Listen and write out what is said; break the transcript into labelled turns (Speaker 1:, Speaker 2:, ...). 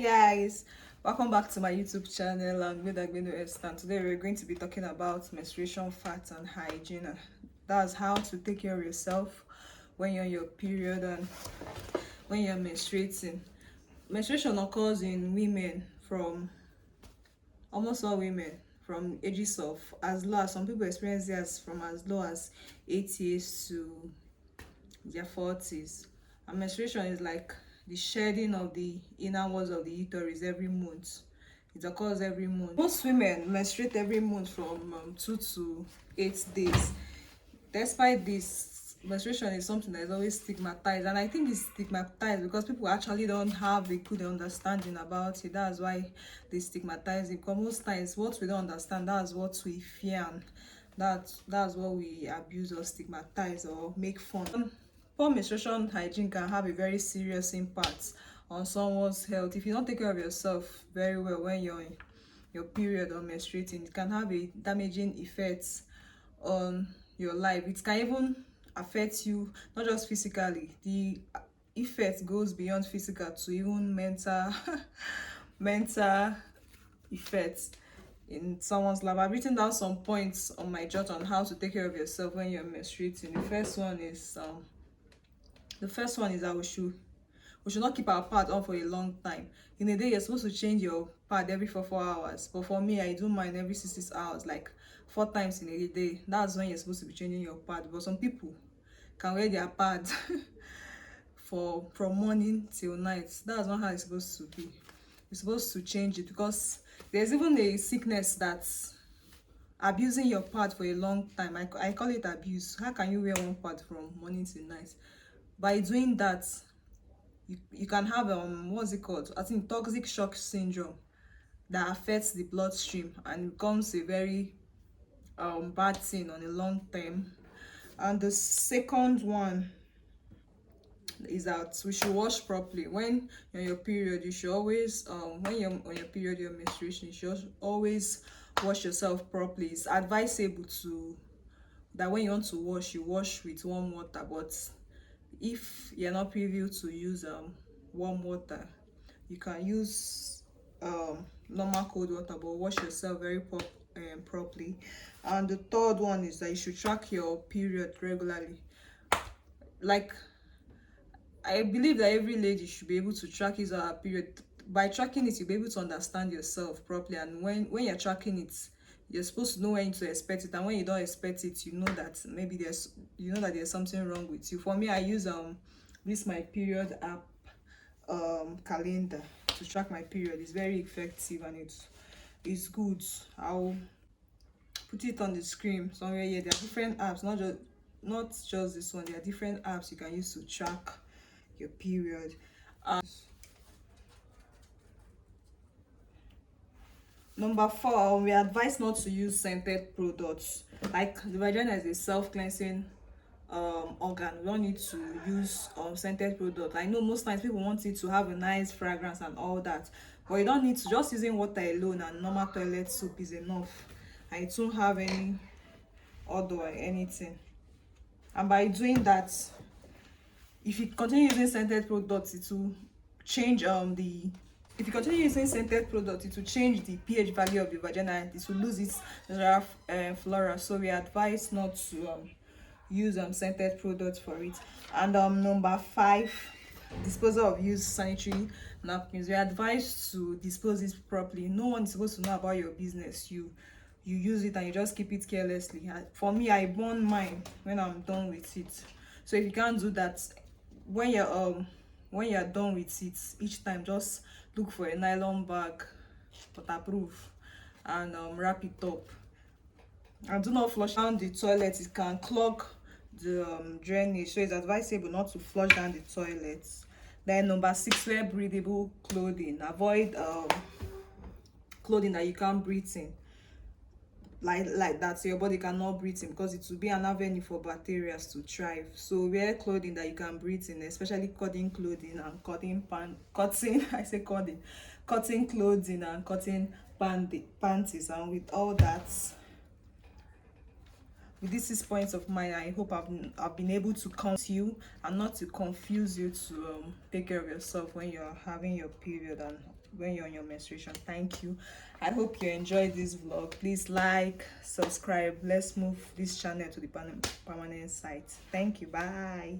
Speaker 1: Guys, welcome back to my YouTube channel. I'm Gbenu Esther. Today we're going to be talking about menstruation facts and hygiene. That's how to take care of yourself when you're on your period and when you're menstruating. Menstruation occurs in women, from almost all women, from ages of as low as, some people experience it as from as low as 8 years to their 40s. And menstruation is like the shedding of the inner walls of the uterus every month. It occurs every month. Most women menstruate every month from 2 to 8 days. Despite this, menstruation is something that is always stigmatized, and I think it's stigmatized because people actually don't have a good understanding about it. That's why they stigmatize it, because most times what we don't understand, that's what we fear, and that's what we abuse or stigmatize or make fun. Poor menstruation hygiene can have a very serious impact on someone's health. If you don't take care of yourself very well when you're in your period or menstruating, it can have a damaging effect on your life. It can even affect you not just physically. The effect goes beyond physical to even mental mental effects in someone's life. I've written down some points on my jot on how to take care of yourself when you're menstruating. The first one is that we should not keep our pad on for a long time. In a day, you're supposed to change your pad every 4 hours, but for me, I do mine every 6 hours, like 4 times in a day. That's when you're supposed to be changing your pad. But some people can wear their pad from morning till night. That's not how it's supposed to be. You're supposed to change it, because there's even a sickness that's abusing your pad for a long time. I call it abuse. How can you wear one pad from morning till night? By doing that, you can have what's it called, I think, toxic shock syndrome, that affects the bloodstream and becomes a very bad thing on a long term. And the second one is that we should wash properly when you're on your period. You should always when you're on your period, your menstruation, you should always wash yourself properly. It's advisable to that when you want to wash, you wash with warm water, but if you're not privy to use warm water, you can use normal cold water, but wash yourself very properly. And the third one is that you should track your period regularly. Like, I believe that every lady should be able to track his or her period. By tracking it, you'll be able to understand yourself properly, and when you're tracking it, you're supposed to know when to expect it, and when you don't expect it, you know that maybe there's something wrong with you. For me, I use this my period app calendar to track my period. It's very effective and it's good. I'll put it on the screen somewhere here. There are different apps, not just this one. There are different apps you can use to track your period. Number 4, we advise not to use scented products. Like, the vagina is a self-cleansing organ. We don't need to use scented product. I know most times people want it to have a nice fragrance and all that, but you don't need to. Just using water alone and normal toilet soap is enough, and it won't have any odor or anything. And by doing that, if you continue using scented products, it will change if you continue using scented products, it will change the pH value of the vagina, and it will lose its natural flora. So we advise not to use scented products for it. And number 5, disposal of used sanitary napkins. We advise to dispose it properly. No one is supposed to know about your business. You use it and you just keep it carelessly. For me, I burn mine when I'm done with it. So if you can't do that, when you're done with it, each time just look for a nylon bag, waterproof, and wrap it up. And do not flush down the toilet. It can clog the drainage, so it's advisable not to flush down the toilet. Then number 6, wear breathable clothing. Avoid clothing that you can't breathe in, like that, so your body cannot breathe in, because it will be an avenue for bacteria to thrive. So wear clothing that you can breathe in, especially cotton clothing and cotton clothing and cotton panties. And with all that, with these 6 points of mine, I hope I've been able to count you and not to confuse you to take care of yourself when you're having your period and when you're on your menstruation. Thank you. I hope you enjoyed this vlog. Please like, subscribe. Let's move this channel to the permanent site. Thank you. Bye.